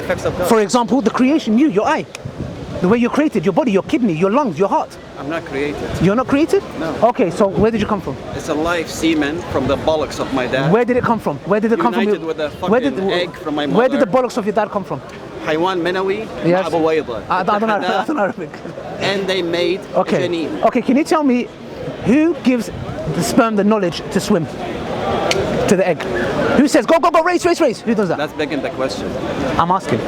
effects of God. For example, the creation, your eye. The way you're created, your body, your kidney, your lungs, your heart. I'm not created. You're not created? No. Okay, so where did you come from? It's a live semen from the bollocks of my dad. Where did it come from? Where did it come from? United with a fucking egg from my mother. Where did the bollocks of your dad come from? Haywan Menawi, Yes. Abu Wayda. I don't know Arabic. And they made Okay. janine. Okay, can you tell me who gives the sperm the knowledge to swim to the egg? Who says, go, race? Who does that? That's begging the question. I'm asking.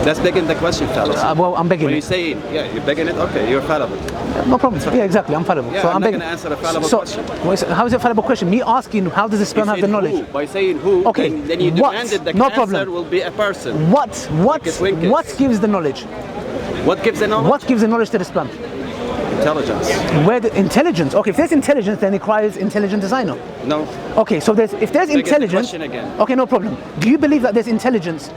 That's begging the question, fellas. Well, I'm begging When you it. say, yeah, you're begging it, okay, you're fallible. No problem. Yeah, exactly. I'm fallible. Yeah, so I'm not begging. going to answer a fallible so, question. How is it a fallible question? Me asking, how does the sperm have the knowledge? Who? By saying who, Okay, then you what? demanded the No answer problem. will be a person. What Winkes. gives the knowledge? What gives the knowledge? What gives the knowledge to the sperm? Intelligence. Where the intelligence? Okay, if there's intelligence, then it requires intelligent designer. No. Okay, so if there's Beg the intelligence, question again. okay, no problem. Do you believe that there's intelligence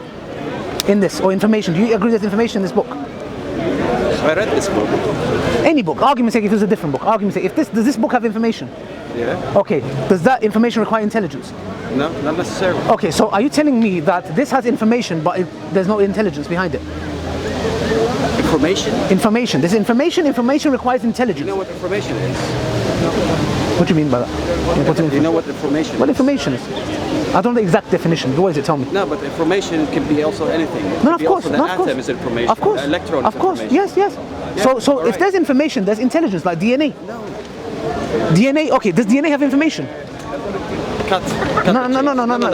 in this or information? Do you agree there's information in this book? I read this book. Any book. Argument sake, if it's a different book. Argument sake, does this book have information? Yeah. Okay, does that information require intelligence? No, not necessarily. Okay, so are you telling me that this has information, but there's no intelligence behind it? Information? Information. There's information. Information requires intelligence. You know what information is? What do you mean by that? You know what information What is? information is? I don't know the exact definition. What does it tell me? No, but information can be also anything. It No, could of be course. also the No, of atom course. is information. Of course. The electron Of is course. information. Yes. Yeah, So all if right. there's information, there's intelligence, like DNA. No. DNA. Okay. Does DNA have information? Cut. No,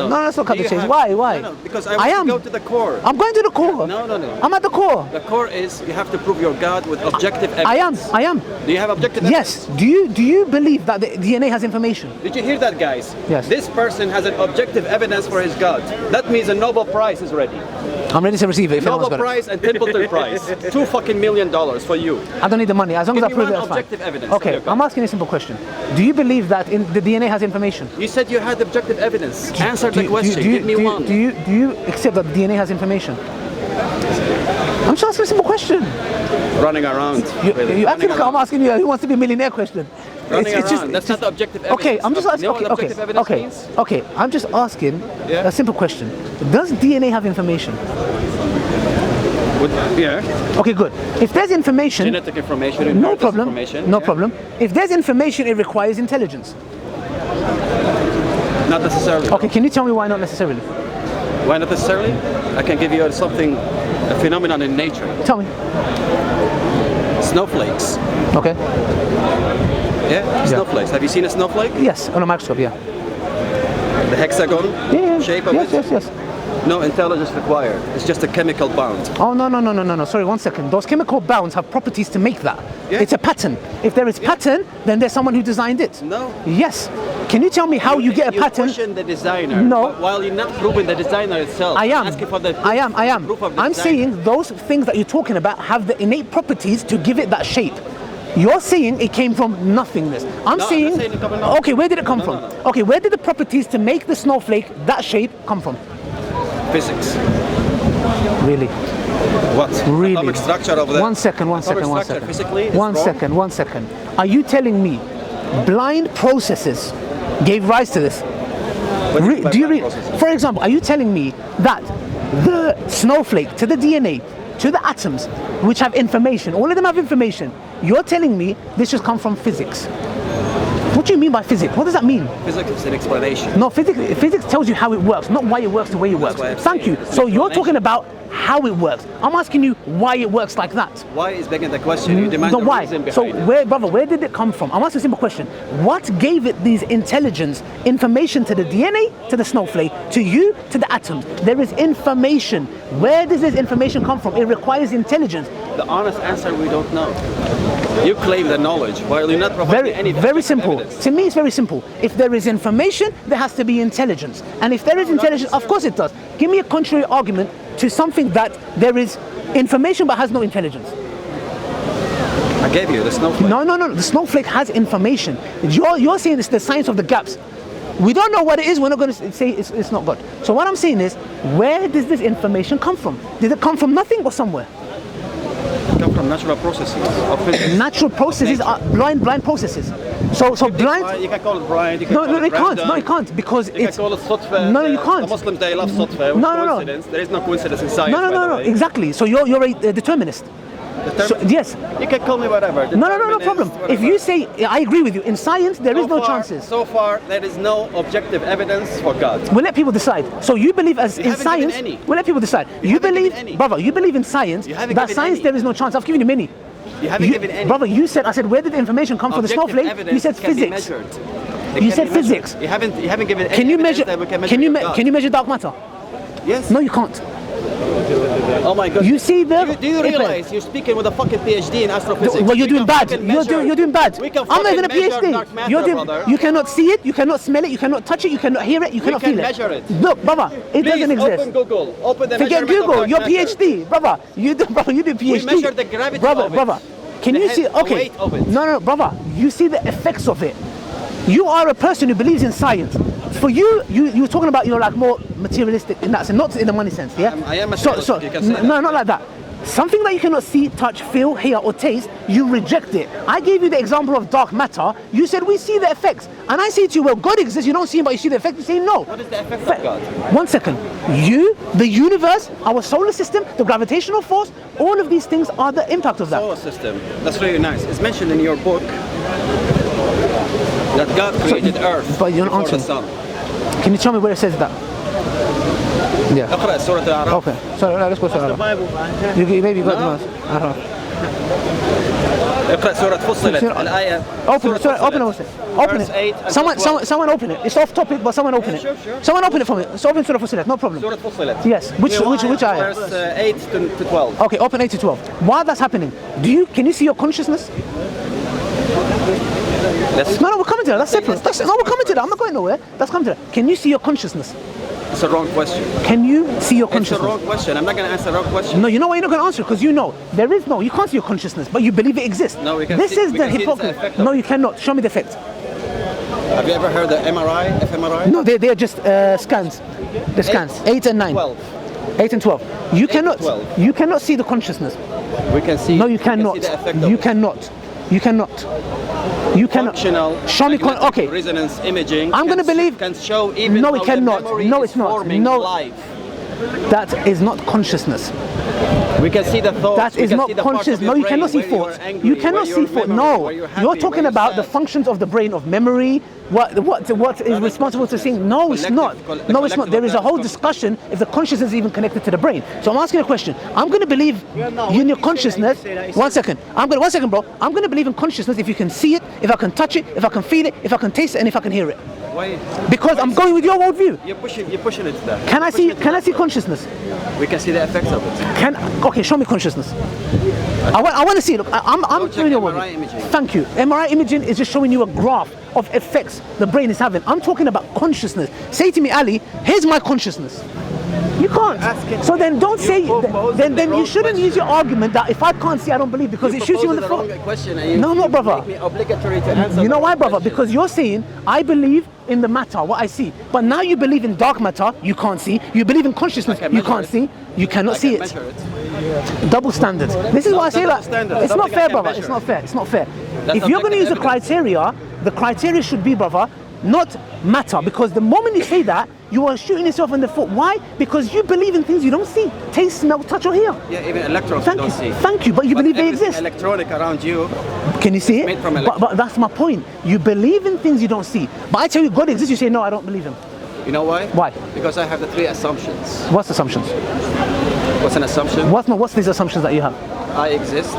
that's not cut the chase. Why? No, because I want to go to the core. I'm going to the core. No. I'm at the core. The core is you have to prove your God with objective evidence. I am. Do you have objective evidence? Yes. Do you believe that the DNA has information? Did you hear that, guys? Yes. This person has an objective evidence for his God. That means a Nobel Prize is ready. I'm ready to receive it. If Nobel anyone's got it. Prize and Templeton Prize. $2 million for you. I don't need the money. As long as Give I me prove it, one that's fine. objective evidence. Okay. There you go. I'm asking a simple question. Do you believe that the DNA has information? You said you had objective evidence. Answer the question. Give me one. Do you accept that DNA has information? I'm just asking a simple question. Running around. You acting like I'm asking you who wants to be a millionaire question. Running around. That's not objective evidence. Okay, I'm just asking. You know what objective evidence means? Okay. I'm just asking Yeah. a simple question. Does DNA have information? Yeah. Okay, good. If there's information, Genetic information. no inheritance problem. information, No yeah. problem. If there's information, it requires intelligence. Not necessarily. Okay, can you tell me why not necessarily? Why not necessarily? I can give you something, a phenomenon in nature. Tell me. Snowflakes. Okay. Yeah? Snowflakes. Have you seen a snowflake? Yes, on a microscope. Yeah. The hexagon Yeah. shape of yes, it? Yes. No intelligence required. It's just a chemical bond. Oh no. Sorry, 1 second. Those chemical bonds have properties to make that. Yeah. It's a pattern. If there is pattern, then there's someone who designed it. No. Yes. Can you tell me how you get a pattern? You question the designer. No. But while you're not proving the designer itself. I am. Asking for the I am. proof of the I'm designer. saying those things that you're talking about have the innate properties to give it that shape. You're saying it came from nothingness. I'm No, I'm saying, not saying it came from nothing. okay, where did it come from? No. Okay, where did the properties to make the snowflake that shape come from? Physics. Really? What? Really? Atomic structure of the... One second. Physically, it's One wrong? second. Are you telling me blind processes gave rise to this? What do you mean by Do you blind read? processes? For example, are you telling me that the snowflake to the DNA, to the atoms, which have information, all of them have information, you're telling me this just comes from physics? What do you mean by physics? What does that mean? Physics is an explanation. No, physics tells you how it works, not why it works the way it works. why I'm Thank saying you. it's So an you're talking explanation. about how it works. I'm asking you why it works like that. Why is begging the question? You demand No, the why? reason So behind it. where did it come from? I'm asking a simple question. What gave it these intelligence, information to the DNA, to the snowflake, to you, to the atoms? There is information. Where does this information come from? It requires intelligence. The honest answer, we don't know. You claim the knowledge while you're not providing any Very simple. evidence. To me, it's very simple. If there is information, there has to be intelligence. And if there is intelligence, of course it does. Give me a contrary argument to something that there is information but has no intelligence. I gave you the snowflake. No. The snowflake has information. You're saying it's the science of the gaps. We don't know what it is. We're not going to say it's not God. So what I'm saying is, where does this information come from? Did it come from nothing or somewhere? It come from natural processes of physics. Natural processes are blind processes. So blind. You can call it blind. You can No, call no, it you can't. random. No, you can't because You it's. can call it sotfa. No, you can't. The Muslims, they love sotfa. No. Coincidence. There is no coincidence in science. No. Exactly. So you're a determinist. So, yes. You can call me whatever. No problem. If you say, I agree with you, in science there is no chances. So far, there is no objective evidence for God. We'll let people decide. So you believe as in haven't given science, any. we'll let people decide. You haven't believe, given any. brother, you believe in science, haven't that given science any. there is no chance. I've given you many. You haven't given any. Brother, I said, where did the information come from the Objective snowflake? evidence You said can be physics. measured. You It said can be measured. physics. You haven't given any Can you evidence measure, that we can measure God. can you measure dark matter? Yes. No, you can't. Oh my God. You see the... Do you realize you're speaking with a fucking PhD in astrophysics? Well, you're We doing can bad. fucking You're measure- doing bad. We can I'm not even a fucking measure dark PhD. matter, brother. You cannot see it, you cannot smell it, you cannot touch it, you cannot hear it, you cannot can feel it. measure it. Look, brother, it doesn't Please exist. open Google. Open the Forget measurement of Google. dark You're matter. PhD, brother. You do PhD. measure the gravity brother, of it. brother. Can The you head- see? the Okay. weight of it. No, brother. You see the effects of it. You are a person who believes in science. For you're talking about you're like more materialistic in that sense, not in the money sense, yeah. I am materialistic, you can say that. No, not like that. Something that you cannot see, touch, feel, hear, or taste, you reject it. I gave you the example of dark matter. You said we see the effects, and I say to you, well, God exists. You don't see him, but you see the effect. You say no. What is the effect of God? 1 second. You, the universe, our solar system, the gravitational force, all of these things are the impact of that. Solar system. That's really nice. It's mentioned in your book that God created Earth but you're not before the answering. sun. Can you tell me where it says that? Yeah. اقرأ سورة الأعراف. Okay. Sorry, let's go to The Arab. Bible. Maybe you got No. the اقرأ سورة فصلت الآية. Open it, سورة open فصلت. it. Open Verse 8 it. and Someone 12. open it. It's off topic, but someone open it. Sure. Someone open it for me. It's open Surah Fussilat, no problem. سورة فصلت. Yes. Which ayah? Verse 8 to 12. Okay, open 8 to 12. While that's happening, can you see your consciousness? Let's- No, we're coming to that. That's separate. No, we're coming to that. I'm not going nowhere. That's coming to that. Can you see your consciousness? It's a wrong question. Can you see your It's a consciousness? wrong question. I'm not going to answer the wrong question. No, you know why you're not going to answer? Because you know you can't see your consciousness, but you believe it exists. No, we can This see- is we the can see the hypocrisy. effect of No, it. you cannot. Show me the effect. Have you ever heard the MRI, fMRI? No, they are just scans. The scans. 8 and 9. 12. 8 and 12. You 8 to cannot. 12. You cannot see the consciousness. We can see. No, you we can cannot. see the effect of You it. cannot. You cannot. You cannot. Functional. Show me. magnetic Okay. Resonance imaging. I'm gonna believe- Can show even. No, how it the cannot. memory No, is it's not. forming No. live. That is not consciousness. We can see the thoughts. That we is can not see the parts conscious. of your No, you brain cannot see where you are thoughts. angry, You cannot where see you're thoughts. memory, No, where you're happy, you're where talking you're about the sad. functions of the brain of memory. What is responsible to seeing? No, it's not. Collective- No, it's not. There is a whole collective- discussion if the consciousness is even connected to the brain. So I'm asking a question. I'm going to believe in your consciousness. 1 second. 1 second, bro. I'm going to believe in consciousness if you can see it, if I can touch it, if I can feel it, if I can taste it, and if I can hear it. Why? Because I'm going with your worldview. You're pushing it to that. Can I You're see? pushing it to Can I that see point. consciousness? We can see the effects of it. Okay, show me consciousness. I want to see. Look, I'm Go check showing you MRI what. imaging. Thank you. MRI imaging is just showing you a graph of effects the brain is having. I'm talking about consciousness. Say to me, Ali, here's my consciousness. You can't. So then don't say. Then you shouldn't use your argument that if I can't see, I don't believe because it shoots you in the foot. Question and you, No, you brother. Make me obligatory to answer. You know the why, wrong brother? question. Because you're saying I believe in the matter, what I see, but now you believe in dark matter, you can't see. You believe in consciousness, I can you measure can't it. see. You cannot I see can it. measure it. Double standards. This is why I say double that standards. it's not Something I fair, can brother. measure. It's not fair. It's not fair. That's If you're going to use objective the criteria should be, brother, not matter. Because the moment you say that, you are shooting yourself in the foot. Why? Because you believe in things you don't see, taste, smell, touch, or hear. Yeah, even electrons Thank you you. don't see. Thank you. But you believe they everything exist. electronic around you. Can you see it? made from But that's my point. You believe in things you don't see. But I tell you God exists, you say no, I don't believe him. You know why? Why? Because I have the 3 assumptions. What's assumptions? What's an assumption? What's these assumptions that you have? I exist.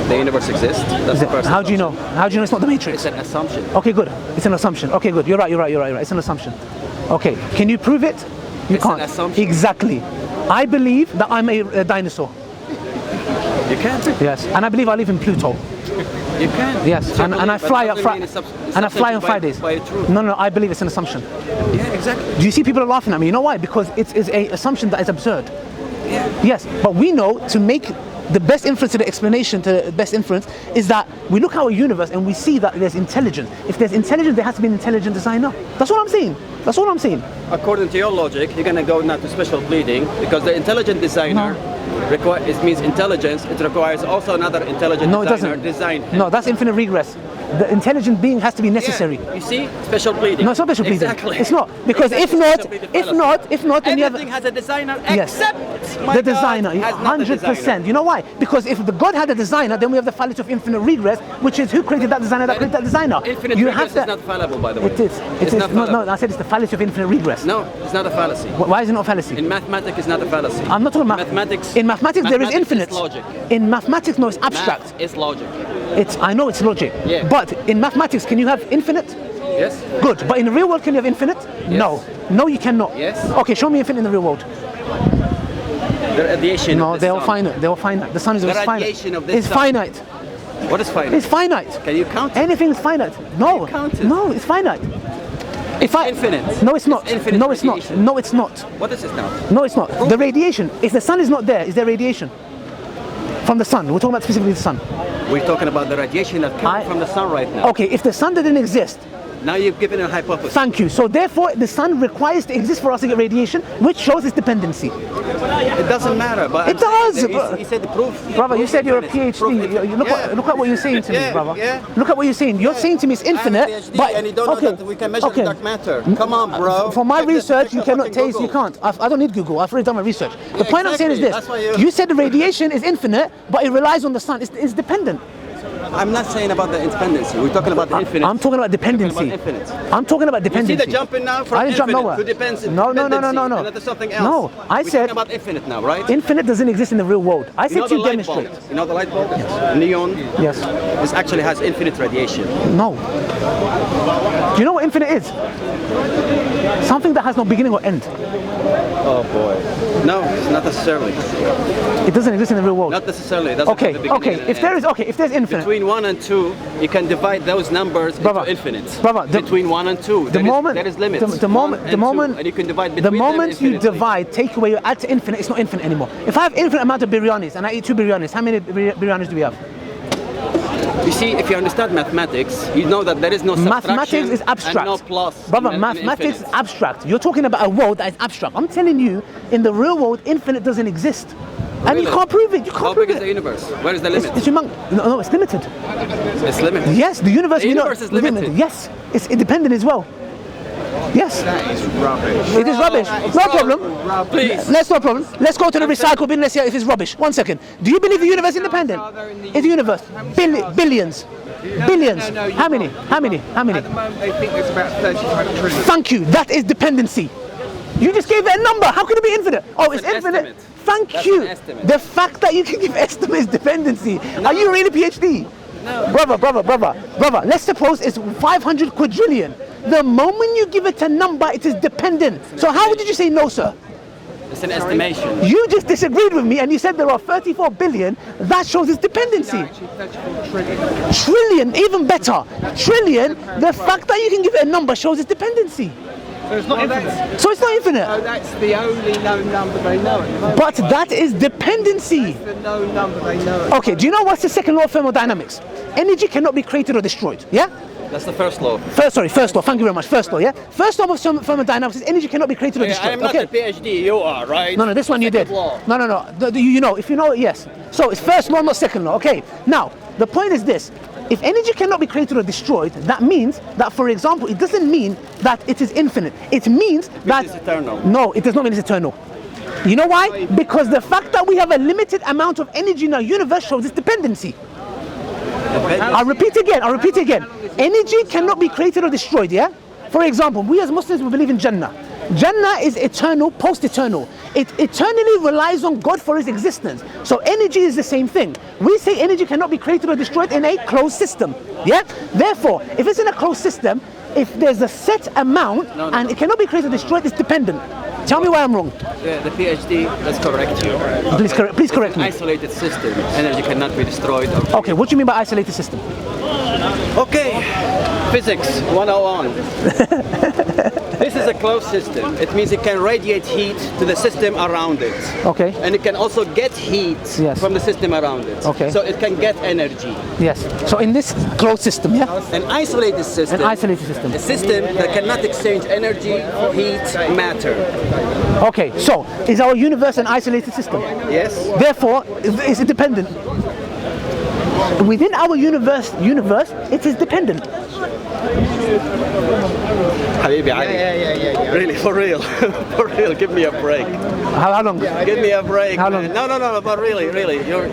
The universe exists. That's the first. How do you know? How do you know it's not the Matrix? It's an assumption. Okay, good. It's an assumption. Okay, good. You're right. It's an assumption. Okay, can you prove it? You It's an can't. assumption. Exactly. I believe that I'm a dinosaur. You can't. Yes. And I believe I live in Pluto. You can. Yes. And I fly up. And I fly on by Fridays. By truth. No, I believe it's an assumption. Yeah, exactly. Do you see people are laughing at me? You know why? Because it is a assumption that is absurd. Yeah. Yes, but we know to make the best inference to the explanation to the best inference is that we look at our universe and we see that there's intelligence. If there's intelligence, there has to be an intelligent designer. That's what I'm saying. That's all I'm saying. According to your logic, you're gonna go now to special pleading because the intelligent designer it means intelligence. It requires also another intelligent No, it designer doesn't. design. No, that's infinite regress. The intelligent being has to be necessary. Yeah, you see, special pleading. No, it's not special pleading. Exactly. It's not, because Exactly. if not, then you have everything has a designer Yes. except my the God designer. has not a 100%. designer. You know why? Because if the God had a designer, then we have the fallacy of infinite regress, which is who created that designer that created that designer. Infinite you regress have is not fallible, by the way. It is. It's not No, fallible. I said it's the fallacy of infinite regress. No, it's not a fallacy. Why is it not a fallacy? In mathematics, it's not a fallacy. I'm not talking about mathematics. In mathematics, there is infinite. Is logic. In mathematics, no, it's abstract. Math is logic. I know it's logic. Yeah. But in mathematics, can you have infinite? Yes. Good. But in the real world, can you have infinite? No. No, you cannot. Yes. Okay, show me infinite in the real world. The radiation. No, of the they're all sun. finite. They're all finite. The sun is The finite. radiation of the It's sun. finite. What is finite? It's finite. Can you count it? Anything is finite. No. you count it? No, it's finite. It's infinite. No, it's not. infinite No, it's not. radiation. No, it's not. What is it now? No, it's not. The radiation. If the sun is not there, is there radiation from the sun? We're talking about specifically the sun. We're talking about the radiation that comes from the sun right now. Okay, if the sun didn't exist, Now you've given a hypothesis. thank you. So therefore, the sun requires to exist for us to get radiation, which shows its dependency. It doesn't matter, but It does, He said the proof. Brother, you said you're a infinite. PhD. Proof infinite. Look at what you're saying to me, Yeah, brother. yeah. Look at what you're saying. You're saying to me it's infinite, I have a PhD but and you don't know that we can measure the dark matter. Come on, bro. For my Check this- research, check you the cannot fucking taste. You Google. can't. I don't need Google. I've already done my research. The point I'm saying is exactly. this: That's why you said the radiation is infinite, but it relies on the sun. It's dependent. I'm not saying about the independency. We're talking about the infinite. I'm talking about dependency. We're talking about infinite. I'm talking about You see dependency. the jumping now from I didn't jump infinite nowhere. to dependency. No. And that is something else. No, I We're said talking about infinite now, right? infinite doesn't exist in the real world. I You said know to the you light bulb. demonstrate. You know the light bulb? Neon. Yes. This actually has infinite radiation. No. Do you know what infinite is? Something that has no beginning or end. Oh boy. No, not necessarily. It doesn't exist in the real world. Not necessarily. It doesn't Okay, have a beginning okay. and an If there end. is, if there's infinite, Between 1 and 2, you can divide those numbers Brother, into infinite. brother, between 1 and 2, the moment, there is limits. the moment, and you can divide between the moment them you infinitely. divide, take away, you add to infinite, it's not infinite anymore. If I have infinite amount of biryanis and I eat 2 biryanis, how many biryanis do we have? You see, if you understand mathematics, you know that there is no subtraction Mathematics is abstract. and no plus. Brother, in mathematics is infinite. abstract. You're talking about a world that is abstract. I'm telling you, in the real world, infinite doesn't exist. And you Really? can't prove it. You can't How prove big is the it. universe? Where is the limit? It's no, it's limited. It's limited. Yes, the universe. The you know, universe is limited. Yes, it's independent as well. Yes. That is rubbish. It is rubbish. No problem. Please. Let's no problem. Let's go to the recycle bin. Let's see if it's rubbish. 1 second. Do you believe the universe is independent? Is the universe billions? Billions. No, How many? How many? How many? At the moment, they think there's about 35 trillion. Thank you. That is dependency. You just gave it a number. How could it be infinite? Oh, it's an infinite. estimate. Thank That's you. an estimate. The fact that you can give estimates dependency. Are you really PhD? No. Brother. Let's suppose it's 500 quadrillion. The moment you give it a number, it is dependent. So how did you say no, sir? It's an estimation. You just disagreed with me and you said there are 34 billion. That shows its dependency. Actually, 34 trillion. Trillion, even better. Trillion, the fact that you can give it a number shows its dependency. So it's not infinite. So it's not infinite. Oh, that's the only known number they know at the moment. But that is dependency. That's the known number they know. Okay, do you know what's the second law of thermodynamics? Energy cannot be created or destroyed, yeah? That's the first law. First law, thank you very much, first law, yeah? First law of thermodynamics is energy cannot be created or I destroyed, am not okay? a PhD, you are, right? No, this one you did. Second law. No. You know, if you know it, yes. So it's first law, not second law, okay? Now, the point is this. If energy cannot be created or destroyed, that means that, for example, it doesn't mean that it is infinite. It means that... it's eternal. No, it does not mean it's eternal. You know why? Because the fact that we have a limited amount of energy in our universe shows its dependency. I'll repeat again. Energy cannot be created or destroyed, yeah? For example, we as Muslims, we believe in Jannah. Jannah is eternal, post-eternal. It eternally relies on God for its existence. So energy is the same thing. We say energy cannot be created or destroyed in a closed system, yeah? Therefore, if it's in a closed system, if there's a set amount and it cannot be created or destroyed, it's dependent. Tell me why I'm wrong. The PhD, let's correct you. Please correct me. Isolated system. Energy cannot be destroyed. Okay, what do you mean by isolated system? Okay. Physics 101. This is a closed system. It means it can radiate heat to the system around it. Okay. And it can also get heat Yes. from the system around it. Okay. So it can get energy. Yes. So in this closed system, yeah? An isolated system. An isolated system. A system that cannot exchange energy, heat, matter. Okay, so is our universe an isolated system? Yes? Therefore, is it dependent? Within our universe, it is dependent. Habibi Ali. Yeah. Really, for real. For real, give me a break. How long? Give me a break. How long? Man. No, but really. You're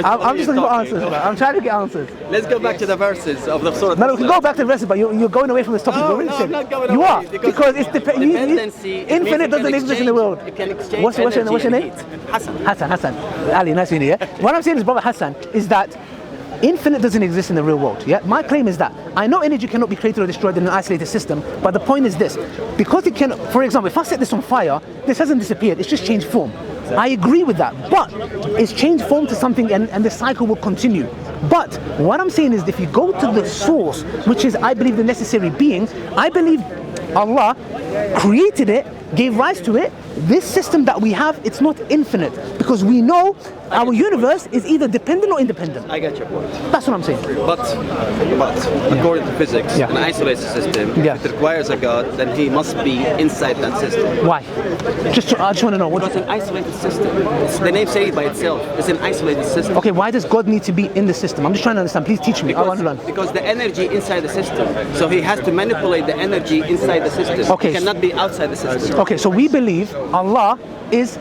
I'm just looking for answers. I'm trying to get answers. Let's go back to the verses of the Surah. No, we can go back to the rest, but you're going away from this topic. No, You're really no, silly. I'm not going You away, are because it's dependency. It means infinite it can doesn't exist in the world. It can exchange What's your energy name? and heat. Hassan. Ali, nice meeting you. Yeah? What I'm saying is, brother Hassan, is that infinite doesn't exist in the real world. Yeah, my claim is that I know energy cannot be created or destroyed in an isolated system, but the point is this: because it can, for example, if I set this on fire, this hasn't disappeared; it's just changed form. I agree with that, but it's changed form to something, and the cycle will continue. But what I'm saying is, if you go to the source, which is, I believe, the necessary being, I believe Allah created it, gave rise to it. This system that we have, it's not infinite, because we know our universe is either dependent or independent. I get your point. That's what I'm saying. But according to physics, Yeah. an isolated system, Yeah. if it requires a God, then he must be inside that system. Why? I just want to know. It's an isolated system. The name says it by itself. It's an isolated system. Okay, why does God need to be in the system? I'm just trying to understand. Please teach me. I want to learn. Because the energy inside the system. So he has to manipulate the energy inside the system. Okay. It cannot be outside the system. Okay, so we believe Allah is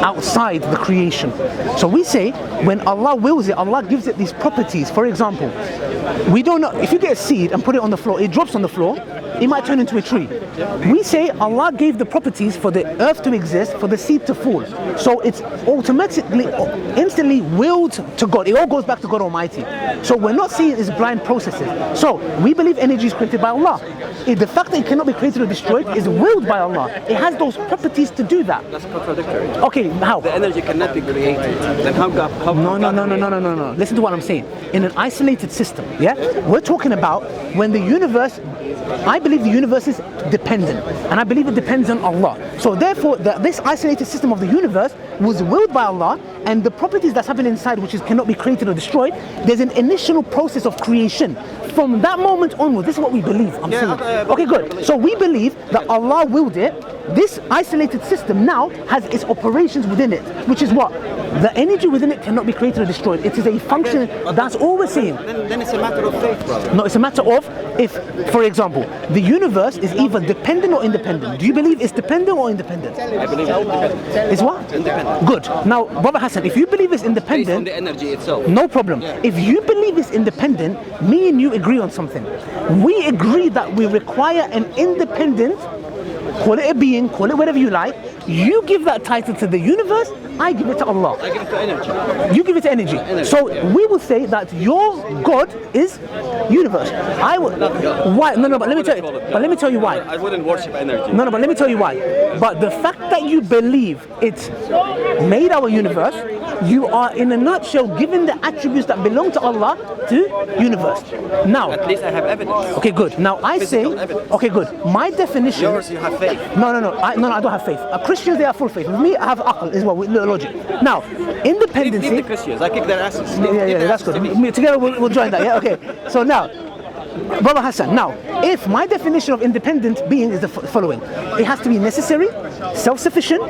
outside the creation. So we say when Allah wills it, Allah gives it these properties. For example, we don't know if you get a seed and put it on the floor, it drops on the floor, it might turn into a tree. We say Allah gave the properties for the earth to exist, for the seed to fall. So it's automatically, instantly willed to God. It all goes back to God Almighty. So we're not seeing it as blind processes. So we believe energy is created by Allah. The fact that it cannot be created or destroyed is willed by Allah. It has those properties to do that. That's contradictory. Okay, how? The energy cannot be created. Then how God? No. Listen to what I'm saying. In an isolated system, yeah, we're talking about when the universe. I believe the universe is dependent, and I believe it depends on Allah. So therefore, this isolated system of the universe was willed by Allah, and the properties that's happening inside, which cannot be created or destroyed, there's an initial process of creation. From that moment onwards, this is what we believe. I'm saying. Okay, good. So we believe that Allah willed it. This isolated system now has its operations within it, which is what? The energy within it cannot be created or destroyed. It is a function. That's all we're saying. Then it's a matter of faith, brother. No, it's a matter of if, for example, the universe is either dependent or independent. Do you believe it's dependent or independent? I believe it's independent. It's what? Independent. Good. Now, Brother Hassan, if you believe it's Based on independent, the energy itself. no problem. If you believe it's independent, me and you agree on something. We agree that we require an independent, call it a being, call it whatever you like. You give that title to the universe, I give it to Allah. I give it to energy. You give it to energy. So we will say that your God is universe. I will. Why? No, but let me tell you. But let me tell you why. I wouldn't worship energy. No, but let me tell you why. But the fact that you believe it made our universe, you are in a nutshell giving the attributes that belong to Allah to universe. Now, At least I have evidence. okay, good. Now I say, Physical evidence. okay, good. My definition. Yours, you have faith. No, I don't have faith. Christians, they have full faith. With me, I have aql, is what logic. Now, Leave independency. the Christians. I kick their asses. Yeah, that's good. Together we'll join that. Yeah, okay. So now, Brother Hassan. Now, if my definition of independent being is the following: it has to be necessary, self-sufficient,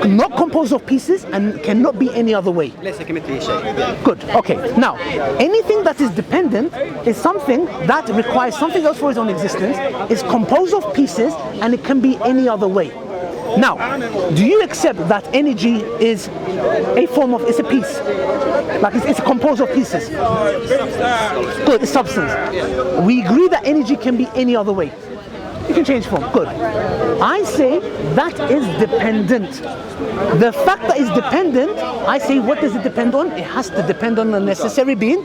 not composed of pieces, and cannot be any other way. ليس كمثله شيء. Good. Okay. Now, anything that is dependent is something that requires something else for its own existence, is composed of pieces, and it can be any other way. Now, do you accept that energy is a form of, it's a piece? Like it's composed of pieces? Good, it's substance. We agree that energy can be any other way. You can change form. Good. I say that is dependent. The fact that it's dependent, I say, what does it depend on? It has to depend on a necessary being.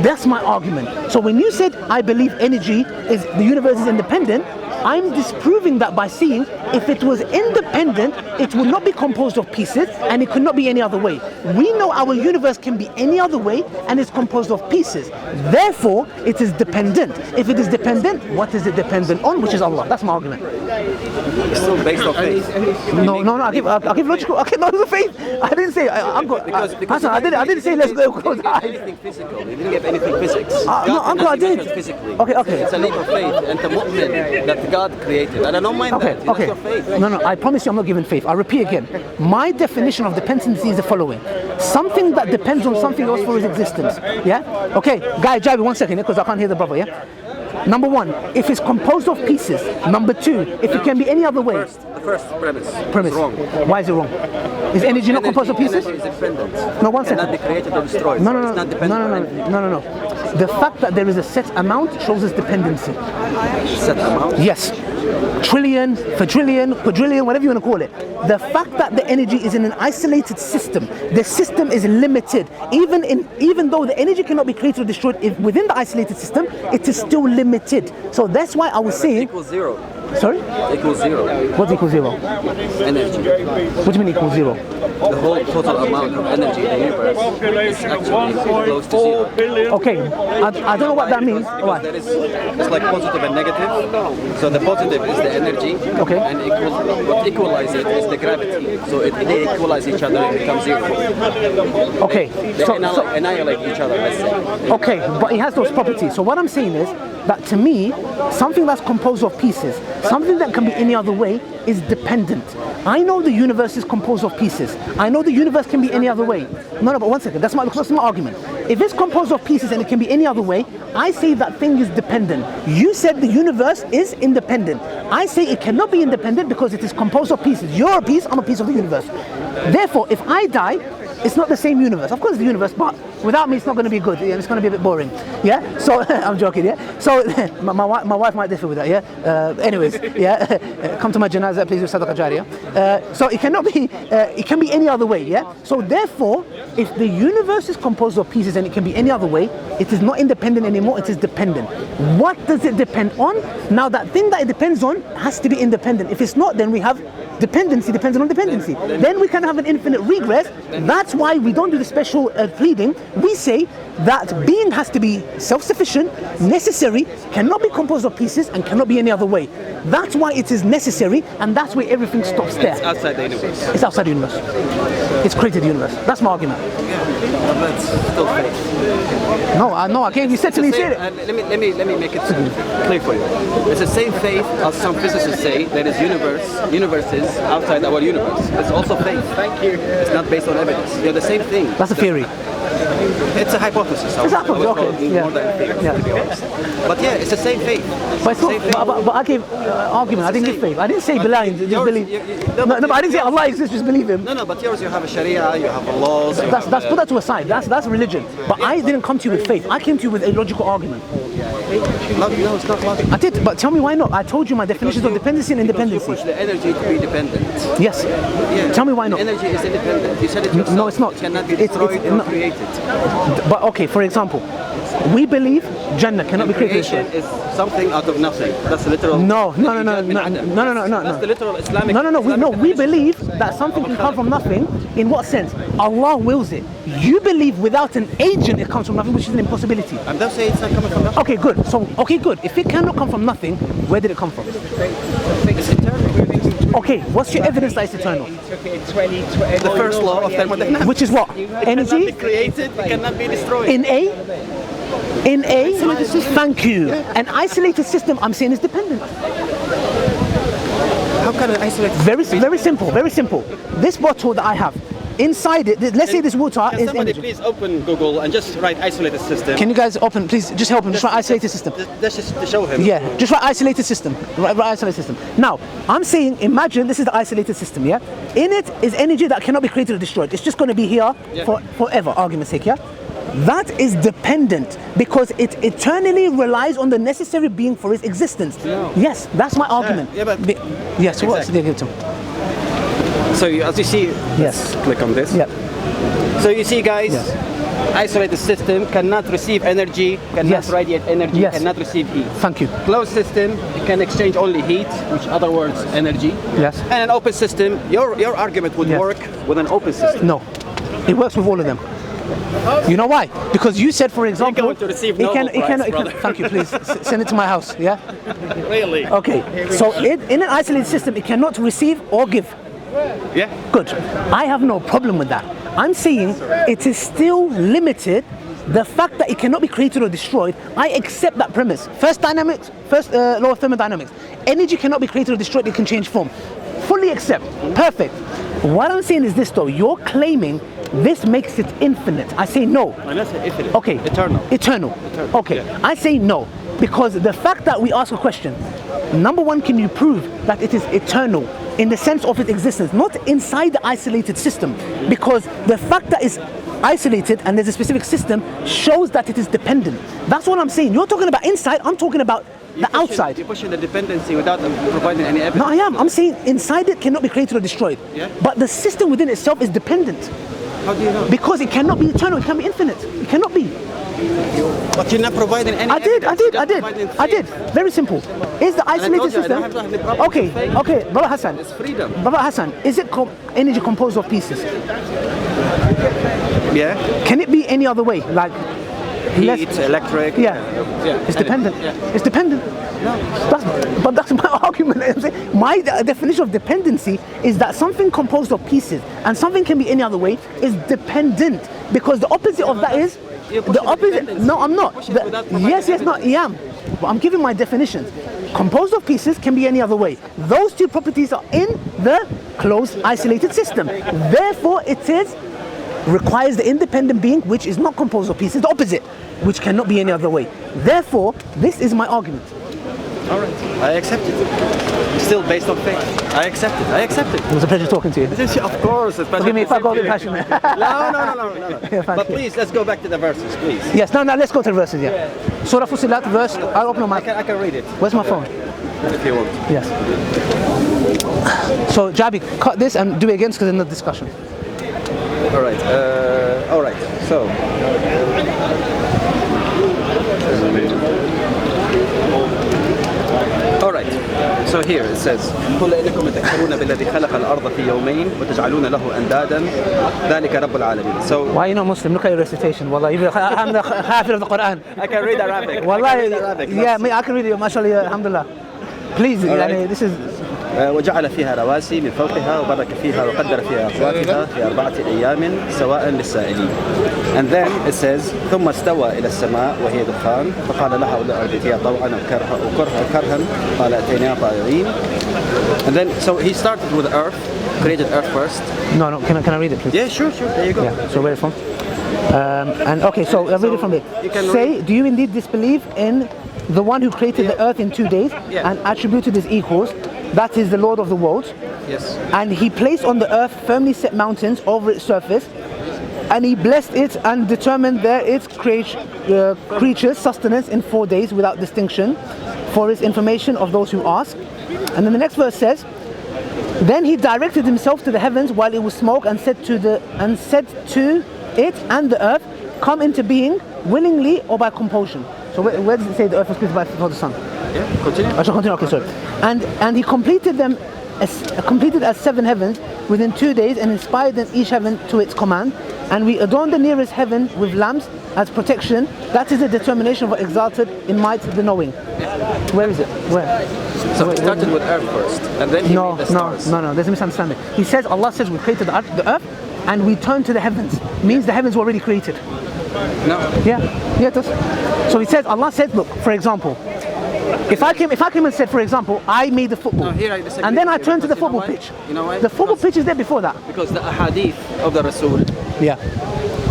That's my argument. So when you said, I believe energy is, the universe is independent, I'm disproving that by saying if it was independent, it would not be composed of pieces and it could not be any other way. We know our universe can be any other way and it's composed of pieces. Therefore, it is dependent. If it is dependent, what is it dependent on? Which is is Allah. That's my argument. It's still based on faith. No. I give logical. Okay, no, the faith. I didn't say. Uncle, Because Hassan, I didn't say let's go. You didn't give anything physical. You didn't give anything physics. No, Uncle, I did. Physically. Okay. It's a leap of faith and the mu'min that God created. And I don't mind that. That's your faith. No, I promise you I'm not giving faith. I repeat again. My definition of dependency is the following. Something that depends on something else for its existence. Yeah? Okay, guy, Javi, 1 second, because I can't hear the brother, yeah? Number one, if it's composed of pieces. Number two, if it can be any other way. The first premise. Premise. Is wrong. Why is it wrong? Is energy not composed of pieces? Energy is independent. No, 1 second. Cannot be created or destroyed. No. It's not dependent on anything. No. The fact that there is a set amount shows its dependency. Set amount? Yes. Trillion, quadrillion, whatever you want to call it. The fact that the energy is in an isolated system, the system is limited. Even though the energy cannot be created or destroyed within the isolated system, it is still limited. So that's why I was saying. Equals zero. Sorry? Equals zero. What equals zero? Energy. What do you mean equals zero? The whole total amount of energy in the universe is actually close to zero. Okay, I don't know what that means. Why? It's like positive and negative. So the positive is the energy, Okay. and what equalizes it is the gravity. So they equalize each other, it becomes zero. Okay, They annihilate each other, let's say. okay, but it has those properties. So what I'm saying is that to me, something that's composed of pieces, something that can be any other way, is dependent. I know the universe is composed of pieces. I know the universe can be any other way. No, but 1 second. That's my argument. If it's composed of pieces and it can be any other way, I say that thing is dependent. You said the universe is independent. I say it cannot be independent because it is composed of pieces. You're a piece, I'm a piece of the universe. Therefore, if I die, it's not the same universe. Of course, it's the universe, but without me, it's not going to be good. It's going to be a bit boring. Yeah. So I'm joking. Yeah. So my wife might differ with that. Yeah. Anyways. Yeah. Come to my janazah, please, with sadaqah jariyah. So it cannot be. It can be any other way. Yeah. So therefore, if the universe is composed of pieces and it can be any other way, it is not independent anymore. It is dependent. What does it depend on? Now that thing that it depends on has to be independent. If it's not, then we have dependency dependent on dependency. Then we can have an infinite regress. That's why we don't do the special pleading. We say that being has to be self-sufficient, necessary, cannot be composed of pieces, and cannot be any other way. That's why it is necessary, and that's where everything stops there. It's outside the universe. It's outside the universe. It's created the universe. That's my argument. But it's still fake. No, I can't. You said to me, say it. Let me make it clear for you. It's the same faith as some physicists say that is universes outside our universe. It's also faith. Thank you. It's not based on evidence. They're the same thing. That's a theory. It's a hypothesis. It's a hypothesis, okay. Yeah. More than a theory, to be honest. But yeah, it's the same faith. But it's not, but I gave argument. I didn't give faith. I didn't say blind. Just believe. No, but I didn't say Allah exists. Just believe Him. No, but yours, you have a Sharia, you have a laws. That's put that to a side. That's religion. But I didn't come to you with faith. I came to you with a logical argument. No, it's not logical. I did, but tell me why not? I told you my definitions of dependency and independency. You push the energy to be dependent. Yes. Yeah. Tell me why not? Energy is independent. You said it yourself. No, it's not. It cannot be destroyed or created. But okay, for example, we believe Jannah cannot be created. Creation is something out of nothing. That's the literal. No. That's the literal Islamic. We believe that something can come from nothing. In what sense? Allah wills it. You believe without an agent it comes from nothing, which is an impossibility. I'm not saying it's not coming from nothing. Okay, good. Good. If it cannot come from nothing, where did it come from? It's eternal. Okay, what's your evidence that it's eternal? The first law of thermodynamics. Which is what? It cannot Energy? be created, it cannot be destroyed. In a thank you. An isolated system, I'm saying, is dependent. How can an isolated Very simple. This bottle that I have, inside it, let's say this water Can is somebody energy. please open Google and just write isolated system? Can you guys open, please, just help him, just write isolated system. That's just to show him. Yeah, just write isolated system. Write isolated system. Now, I'm saying, imagine this is the isolated system, yeah? In it is energy that cannot be created or destroyed. It's just going to be here for forever, argument's sake, yeah? That is dependent because it eternally relies on the necessary being for its existence. No. Yes, that's my argument. Yes, Exactly. what's the give to? So as you see, Yes. click on this. Yeah. So you see, guys, Yes. isolated system cannot receive energy, cannot Yes. radiate energy, Yes. cannot receive heat. Thank you. Closed system, it can exchange only heat, which in other words, energy. Yes. And an open system, your argument would Yes. work with an open system. No, it works with all of them. You know why? Because you said, for example, going to receive Nobel Prize, brother. thank you, please send it to my house. Yeah. Really? Okay. So in an isolated system, it cannot receive or give. Yeah. Good. I have no problem with that. I'm saying it is still limited. The fact that it cannot be created or destroyed, I accept that premise. First law of thermodynamics. Energy cannot be created or destroyed, it can change form. Fully accept. Perfect. What I'm saying is this though, you're claiming this makes it infinite. I say no. Unless it's infinite. Okay. Eternal. Okay. Yeah. I say no. Because the fact that we ask a question, number one, can you prove that it is eternal in the sense of its existence, not inside the isolated system? Because the fact that it's isolated and there's a specific system shows that it is dependent. That's what I'm saying. You're talking about inside, I'm talking about the outside. You're pushing the dependency without providing any evidence. No, I am. I'm saying inside it cannot be created or destroyed. Yeah. But the system within itself is dependent. How do you know? Because it cannot be eternal, it can be infinite. It cannot be. But you're not providing any I did. evidence. I did. Very simple. Is the isolated you, I don't system? have to have the problem Okay, with faith. okay, Brother Hassan. It's freedom. Brother Hassan, is it energy composed of pieces? Yeah. Can it be any other way? Like Heat, electric. Yeah. Yeah. It's dependent. Yeah. It's dependent. But that's my argument. I'm saying my definition of dependency is that something composed of pieces and something can be any other way is dependent, because the opposite of that is You're the pushing opposite. dependency. No, I'm not. You're pushing without providing Yes, no, I am. But I'm giving my definitions. Composed of pieces can be any other way. Those two properties are in the closed, isolated system. Therefore, requires the independent being, which is not composed of pieces, the opposite, which cannot be any other way. Therefore, this is my argument. All right. I accept it. Still based on faith. I accept it. It was a pleasure talking to you. Of course. Forgive me if I got a bit passionate. No. Yeah, thank But you. please, let's go back to the verses, please. Yes, no, let's go to the verses, yeah. Surah Fussilat, verse, I'll open my mic. I can read it Where's my phone? if you want. Yes. So, Jabi, cut this and do it again because there's no discussion. All right. So. All right. So here it says قل إنكم تكفرون بالذي خلق الأرض في يومين وتجعلون له أندادا ذلك رب العالمين. So Why are you not Muslim? Look at your recitation. Wallah, I'm the Hafiz of the Quran. I can read Arabic. Wallah, I can read Arabic. yeah, I can read it. MashaAllah, alhamdulillah. Please, right. this is. وجعل فيها رواسي من فوقها وبارك فيها وقدر فيها أقواتها في 4 أيام سواء للسائلين. And then it says ثم استوى إلى السماء وهي دخان فقال لها الأرض ائتيا طوعا أو كرها قال أتينا طائعين. And then so he started with earth, created earth first. No, can I read it, please? Yeah, sure. There you go. Yeah, so where from? And okay, so I'll read it from there. You can Say, do you indeed disbelieve in the one who created the earth in 2 days and attributed his equals? That is the Lord of the worlds. Yes. And he placed on the earth firmly set mountains over its surface, and he blessed it and determined there its creatures sustenance in 4 days without distinction, for his information of those who ask. And then the next verse says, then he directed himself to the heavens while it was smoke, and said to it and the earth, come into being willingly or by compulsion. So where does it say the earth was created by the sun? Yeah, continue. I shall continue. Okay, sorry. And he completed them as 7 heavens within 2 days, and inspired them each heaven to its command. And we adorned the nearest heaven with lamps as protection. That is the determination of what exalted in might the knowing. Where is it? Where? So he started with earth first, and then he made the stars. No. There's a misunderstanding. Allah says we created the earth, and we turned to the heavens. Means the heavens were already created. No. Yeah, it does. So Allah said, look, for example, if I came and said, for example, I made the football, No, here I disagree and then I with you, turned to the because football you know pitch. why? You know why? The football Because- pitch is there before that. Because the ahadith of the Rasul, Yeah.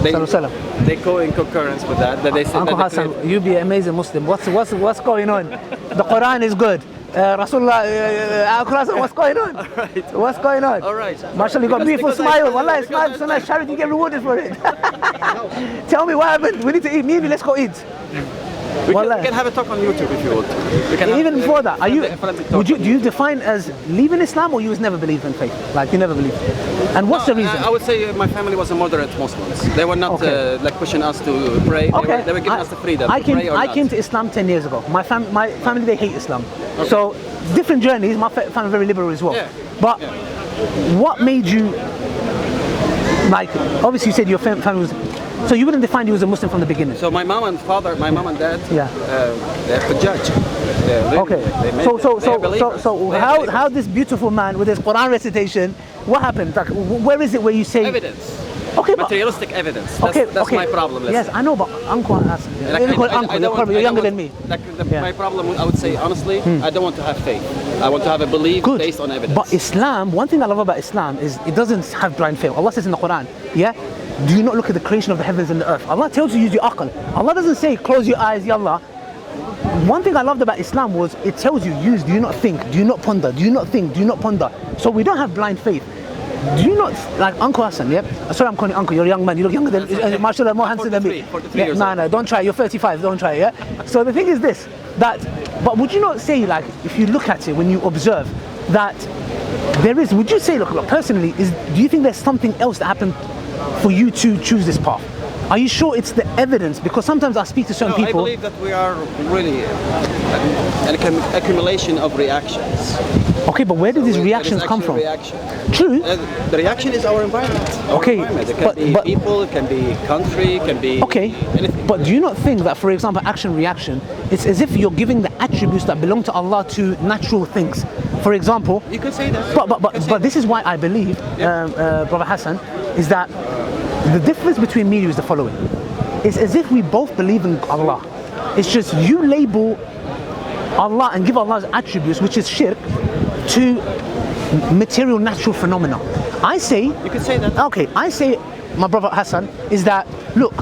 they go in concurrence with that. That they say Uncle that they Hassan, you be an amazing Muslim. What's going on? The Quran is good. Rasulullah, Uncle Hassan, what's going on? Alright. What's going on? Alright. Mashallah, you got Because- beautiful because I- smile. Wallah, because smile, I- so nice charity, you get rewarded for it. Tell me what happened. We need to eat. Maybe let's go eat. we Wallah. can have a talk on YouTube if you want. We can have Even before that, do do you define as leaving Islam, or you was never believed in faith? Like you never believed? And what's the reason? I would say my family was a moderate Muslims. They were not Okay. like pushing us to pray. They were giving us the freedom to pray or I not. came to Islam 10 years ago. My family, they hate Islam. So, different journeys. My family very liberal as well. Yeah. But what made you, like, obviously you said your family was So you wouldn't define you as a Muslim from the beginning? So my mom and dad, Yeah. they're Hujjaj. Okay. So how this beautiful man with his Quran recitation, what happened? Like, where is it where you say Evidence. Okay, but Materialistic evidence. That's my problem. Let's yes, say. I know, but uncle has. Like, You're younger than me. Like my problem, I would say honestly, I don't want to have faith. I want to have a belief based on evidence. But Islam, one thing I love about Islam is it doesn't have blind faith. Allah says in the Quran, yeah, do you not look at the creation of the heavens and the earth? Allah tells you use your aql. Allah doesn't say close your eyes, yallah. One thing I loved about Islam was it tells you use, do you not think, do you not ponder, do you not think, do you not ponder. So we don't have blind faith. Do you not, like Uncle Hassan, yeah? Sorry, I'm calling you Uncle, you're a young man, you look younger than, mashallah, more handsome than me. 43 years old. No, don't try, you're 35, don't try, yeah? So the thing is this, that, but would you not say, like, if you look at it, when you observe, that there is, would you say, look, personally, do you think there's something else that happened for you to choose this path? Are you sure it's the evidence? Because sometimes I speak to certain people. I believe that we are really an accumulation of reactions. Okay, but where did these reactions come from? Reaction. True. The reaction is our environment. Okay, it can be people, it can be country, it can be anything. But do you not think that, for example, action-reaction, it's as if you're giving the attributes that belong to Allah to natural things? For example, you could say that. But this is why I believe, Brother Hassan, is that the difference between me and you is the following. It's as if we both believe in Allah. It's just you label Allah and give Allah's attributes, which is shirk, to material natural phenomena. I say, you could say that. Okay, I say, my brother Hassan, is that, look,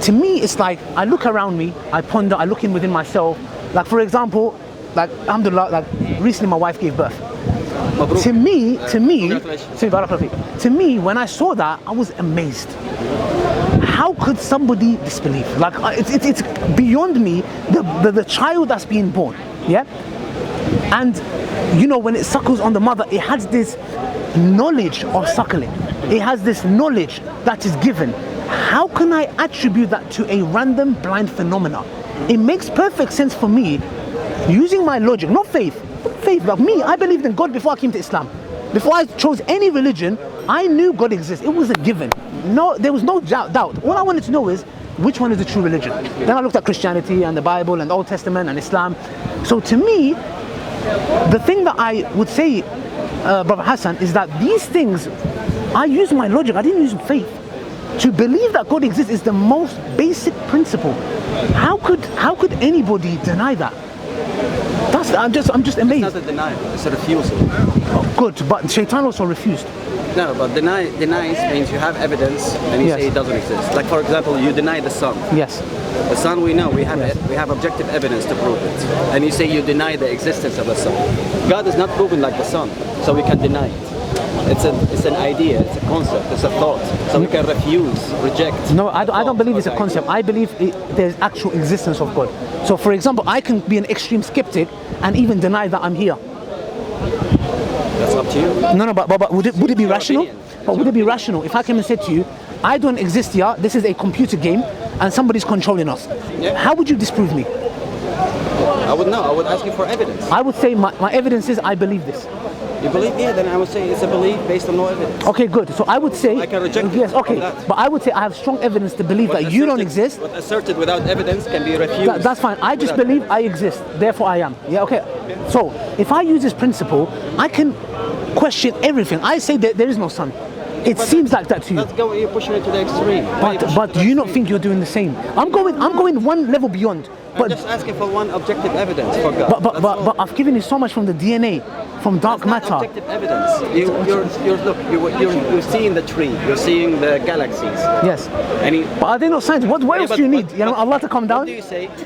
to me it's like, I look around me, I ponder, I look in within myself. Like for example, like alhamdulillah, like recently my wife gave birth. To me, when I saw that, I was amazed. How could somebody disbelieve? Like it's beyond me, the child that's being born, yeah? And you know, when it suckles on the mother, it has this knowledge of suckling. It has this knowledge that is given. How can I attribute that to a random blind phenomena? It makes perfect sense for me, using my logic, not faith. Faith, like me, I believed in God before I came to Islam. Before I chose any religion, I knew God exists. It was a given. No, there was no doubt. All I wanted to know is which one is the true religion. Then I looked at Christianity and the Bible and the Old Testament and Islam. So to me, the thing that I would say, Brother Hassan, is that these things, I use my logic. I didn't use faith. To believe that God exists is the most basic principle. How could anybody deny that? I'm just amazed. It's not a denial, it's a refusal. Oh, good, but Shaitan also refused. No, but denies means you have evidence and you say it doesn't exist. Like for example, you deny the sun. Yes. The sun we know, we have objective evidence to prove it. And you say you deny the existence of the sun. God is not proven like the sun, so we can deny it. It's an idea, it's a concept, it's a thought. So we can refuse, reject. No, I don't believe it's a concept. I believe there's actual existence of God. So for example, I can be an extreme skeptic and even deny that I'm here. That's up to you. No, but would it be rational? But would it be rational if I came and said to you, I don't exist here, this is a computer game and somebody's controlling us? Yeah. How would you disprove me? I would know, I would ask you for evidence. I would say my evidence is I believe this. You believe? Yeah, then I would say it's a belief based on no evidence. Okay, good. So I would say... I can reject it. Yes, okay. That. But I would say I have strong evidence to believe that you don't exist. What asserted without evidence can be refused. That's fine. I just believe I exist. Therefore I am. Yeah, okay. So if I use this principle, I can question everything. I say that there is no sun. It seems like that to you. Let's go. You're pushing it to the extreme. But do you not think you're doing the same? I'm going one level beyond. I'm just asking for one objective evidence for God. But I've given you so much from the DNA, from dark matter. Objective evidence. You're seeing the tree. You're seeing the galaxies. Yes. But are they not science? What else do you need? You know, Allah to come down.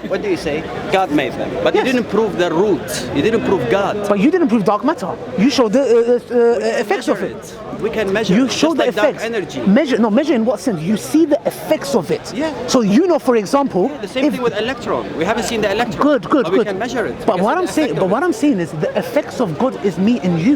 What do you say? God made them. But you didn't prove the root. You didn't prove God. But you didn't prove dark matter. You showed the effects of it. We can measure. You show the effects. Energy. Measure in what sense? You see the effects of it. Yeah. So you know, for example, the same thing with electron. We haven't seen the electron. Good. We can measure it. But what I'm saying is the effects of God is me and you.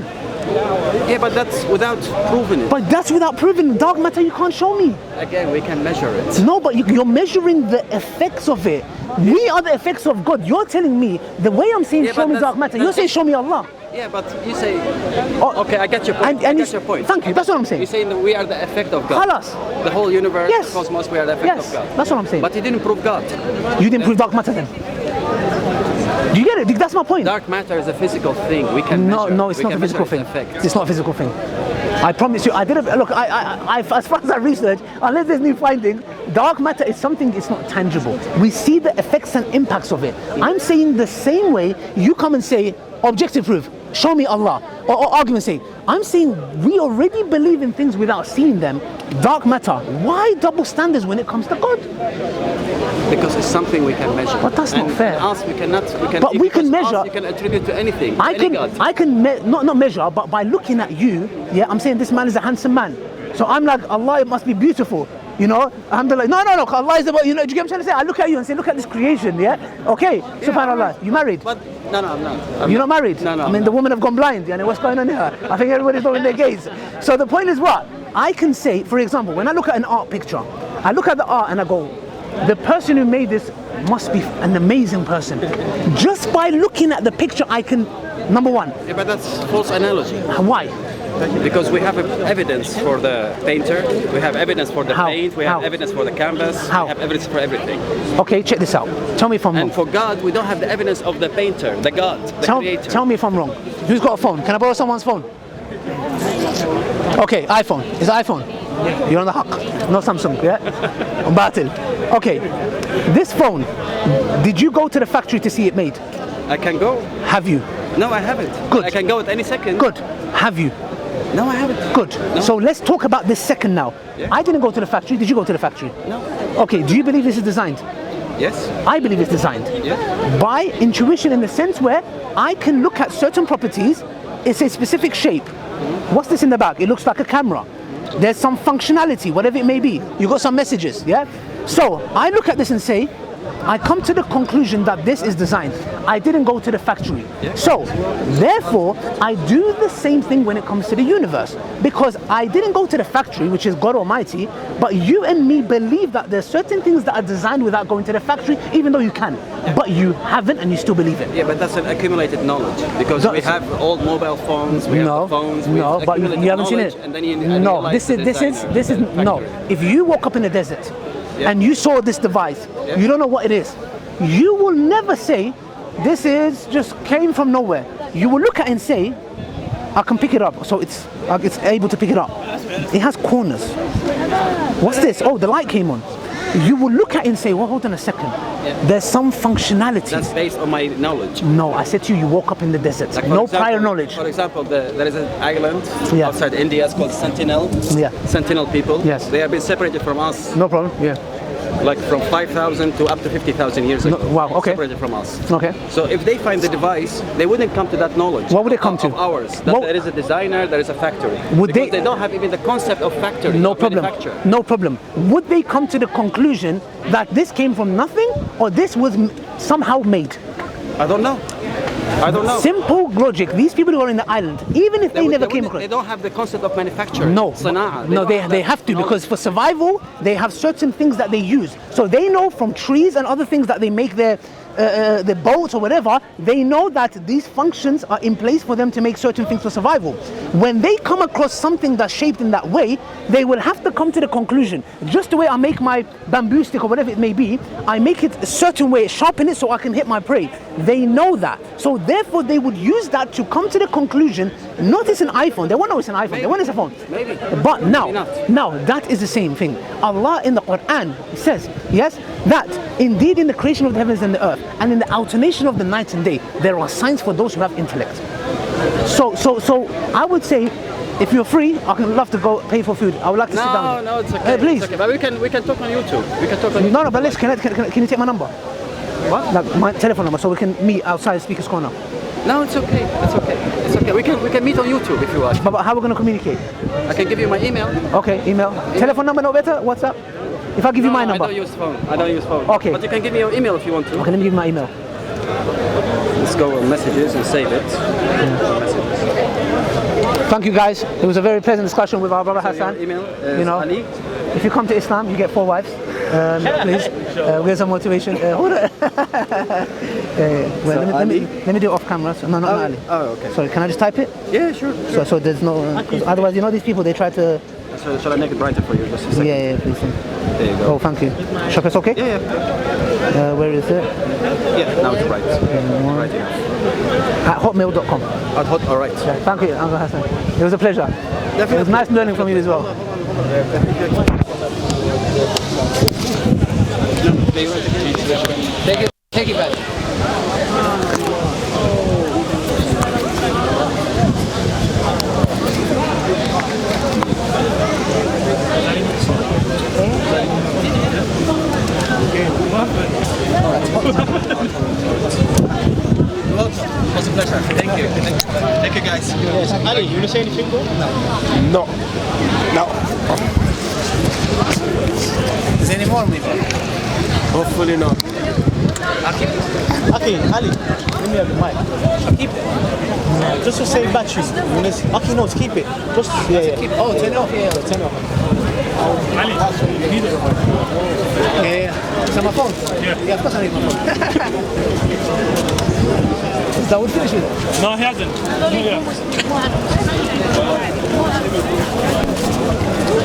Yeah, but that's without proving it. But that's without proving dark matter. You can't show me. Again, we can measure it. No, but you're measuring the effects of it. We are the effects of God. You're telling me the way I'm saying show me dark matter. You're saying show me Allah. Yeah, but you say, Oh, okay, I get your point. and I get it's- your point. thank you, that's what I'm saying. You're saying that we are the effect of God. Khalas. The whole universe, Yes. the cosmos, we are the effect Yes, of God. that's what I'm saying. But he didn't prove God. You didn't prove dark matter then. Do you get it? That's my point. Dark matter is a physical thing. We can No, measure. no, it's We not a can physical measure thing. its effect. It's not a physical thing. I promise you. I did a look. As far as I research, unless there's new finding, dark matter is something. It's not tangible. We see the effects and impacts of it. I'm saying the same way you come and say objective proof. Show me Allah. Or argument say. I'm saying we already believe in things without seeing them. Dark matter. Why double standards when it comes to God? Because it's something we can measure. But that's not And fair. Us, we cannot. We can, But we can because measure- Us, you can attribute to anything. I any can, God. not measure, but by looking at you, yeah, I'm saying this man is a handsome man. So I'm like, Allah, it must be beautiful. You know, alhamdulillah. No, Allah is about, you know, do you get what I'm trying to say? I look at you and say, look at this creation, yeah? Okay, subhanallah. You married? But no, I'm not. You're not married? No, I mean, the women have gone blind. You know, what's going on here? I think everybody's throwing their gaze. So the point is what? I can say, for example, when I look at an art picture, I look at the art and I go, the person who made this must be an amazing person. Just by looking at the picture, I can, number one, Yeah, but that's false analogy. why? Because we have evidence for the painter, we have evidence for the How? paint, we have How? evidence for the canvas, How? we have evidence for everything. Okay, check this out. Tell me if I'm wrong. And for God, we don't have the evidence of the painter, the God, the creator. Tell me if I'm wrong. Who's got a phone? Can I borrow someone's phone? Okay, iPhone. Is it iPhone? You're on the Haq, no Samsung, yeah? On Batil. Okay, this phone, did you go to the factory to see it made? I can go. Have you? No, I haven't. Good. I can go at any second. Good. Have you? No, I haven't. Good. No. So let's talk about this second now. Yeah. I didn't go to the factory. Did you go to the factory? No. Okay, do you believe this is designed? Yes. I believe it's designed. Yeah. By intuition, in the sense where I can look at certain properties, it's a specific shape. What's this in the back? It looks like a camera. There's some functionality, whatever it may be. You got some messages, yeah? So I look at this and say, I come to the conclusion that this is designed. I didn't go to the factory. Yeah. So, therefore, I do the same thing when it comes to the universe. Because I didn't go to the factory, which is God Almighty, but you and me believe that there's certain things that are designed without going to the factory, even though you can. But you haven't and you still believe it. Yeah, but that's an accumulated knowledge because So- we have old mobile phones, we have the phones, we no, but you accumulated haven't seen knowledge, it. and then you No, realize this the is designer no. factory. If you woke up in the desert Yeah. and you saw this device, Yeah. you don't know what it is. You will never say this is just came from nowhere. You will look at it and say, I can pick it up. So it's able to pick it up. It has corners. What's this? Oh, the light came on. You will look at it and say, well, hold on a second. There's some functionality. That's based on my knowledge. No, I said to you, you woke up in the desert. Like, for No example- prior knowledge. For example, there is an island Yeah. outside India. It's called Sentinel. Yeah. Sentinel people. Yes. They have been separated from us, No problem. Yeah. like from 5,000 to up to 50,000 years ago. wow, okay. Separated from us. Okay. So if they find the device, they wouldn't come to that knowledge. What would they come of, to? Of ours. That What- there is a designer, there is a factory. Would because they- they don't have even the concept of factory. No of problem. manufacture. No problem. Would they come to the conclusion that this came from nothing or this was somehow made? I don't know. I don't know. Simple logic. These people who are in the island, even if they never came across. They don't have the concept of manufacture. No, Sana'a. no, don't they that have to knowledge. because for survival they have certain things that they use. So they know from trees and other things that they make their boats or whatever. They know that these functions are in place for them to make certain things for survival. When they come across something that's shaped in that way, they will have to come to the conclusion. Just the way I make my bamboo stick or whatever it may be, I make it a certain way, sharpen it so I can hit my prey. They know that. So therefore they would use that to come to the conclusion, not it's an iPhone. They won't know it's an iPhone. They want it's a phone. Maybe. But Maybe not. now that is the same thing. Allah in the Quran says, yes, that indeed in the creation of the heavens and the earth and in the alternation of the night and day, there are signs for those who have intellect. So I would say, if you're free, I can love to go pay for food. I would like to sit down. No, it's okay. Please. It's okay. But we can talk on YouTube. We can talk on YouTube. No, but listen, can you take my number? What? Like my telephone number, so we can meet outside Speaker's Corner. No, it's okay. It's okay. It's okay. We can meet on YouTube if you want. But how are we going to communicate? I can give you my email. Okay, email. Telephone number no better? WhatsApp? If I give you my number. I don't use phone. I don't use phone. Okay. But you can give me your email if you want to. Okay, let me give you my email. Let's go on messages and save it. Messages. Thank you guys. It was a very pleasant discussion with our brother So Hassan. your email is You know, Ali. if you come to Islam, you get 4 wives. Please. Where's some motivation? Hold on. Well, let me do it off camera. So, no, not Ali. Oh, okay. Sorry, can I just type it? Yeah, sure. So there's no. 'Cause otherwise, you know, these people, they try to. So shall I make it brighter for you? Just a second. Yeah, please. There you go. Oh, thank you. Shop is okay? Yeah. Where is it? Yeah, now it's bright. Right enough. At hotmail.com. All right. Yeah, thank you, Uncle Hassan. It was a pleasure. It was nice learning from you as well. Take it back. It was a pleasure. Thank you. Thank you, guys. Ali, you want to say anything, bro? No. Is there any more of me? Hopefully not. Okay, Ali, let me have the mic. Keep it. Just to save battery. Okay, no, keep it. Just keep it. Oh, turn it off. Yeah, turn it off. Ali, you need it. Yeah. Is that my phone? Yeah, of course I need my phone. That would finish it. No, he hasn't.